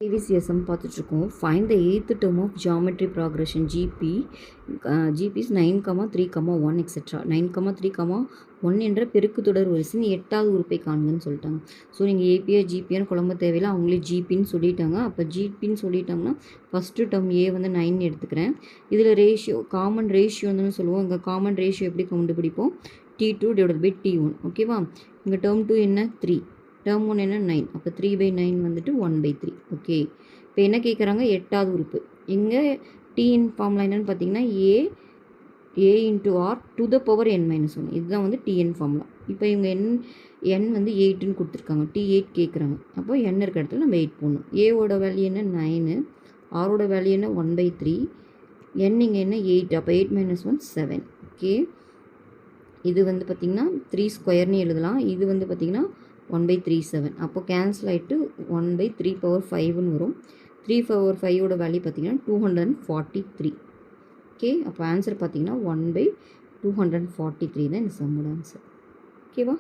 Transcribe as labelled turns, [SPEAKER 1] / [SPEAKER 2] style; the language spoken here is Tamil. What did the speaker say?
[SPEAKER 1] previous sum பார்த்துட்ருக்கோம். Find the eighth term of geometry progression GP. GP is 9, 3, 1 etc. 9, 3, 1 என்ற பெருக்கு தொடர் வரிசையின் 8வது உறுப்பை காண்கன்னு சொல்லிட்டாங்க. ஸோ நீங்கள் ஏபிஐ ஜிபின்னு குழம்ப தேவையில்லை, அவங்களே ஜிபின்னு சொல்லிட்டாங்க. அப்போ ஜிபின்னு சொல்லிட்டாங்கன்னா ஃபஸ்ட்டு டேர்ம் ஏ வந்து 9 எடுத்துக்கிறேன். இதில் ரேஷியோ காமன் ரேஷியோன்னு சொல்லுவோம். இங்கே காமன் ரேஷியோ எப்படி கண்டுபிடிப்போம்? T2 divided by T1. ஓகேவா? இங்கே டேர்ம் 2 என்ன 3, டேர்ம் 1 என்ன 9, அப்போ 3/9 வந்துட்டு 1/3. ஓகே, இப்போ என்ன கேட்குறாங்க? 8வது உறுப்பு. இங்கே டிஎன் ஃபார்முலா என்னென்னு பார்த்தீங்கன்னா a into r to the power n-1. இதுதான் வந்து டிஎன் ஃபார்முலா. இப்போ இவங்க n வந்து 8ன்னு கொடுத்துருக்காங்க, T8 கேட்குறாங்க. அப்போ n இருக்க இடத்துல நம்ம 8 போடணும். ஏவோட வேல்யூ என்ன 9, ஆரோட வேல்யூ என்ன 1/3, n இங்கே என்ன 8, அப்போ 8 - 1 7. ஓகே, இது வந்து பார்த்திங்கன்னா 3 ஸ்கொயர்னு எழுதலாம். இது வந்து பார்த்திங்கன்னா 1/37. அப்போ கேன்சல் ஆகிட்டு 1/3/5ன்னு வரும். 3/5ஓட வேல்யூ பார்த்திங்கன்னா 243. ஓகே, அப்போ ஆன்சர் பார்த்திங்கன்னா 1/243 தான் இந்த சம்மோட ஆன்சர். ஓகேவா?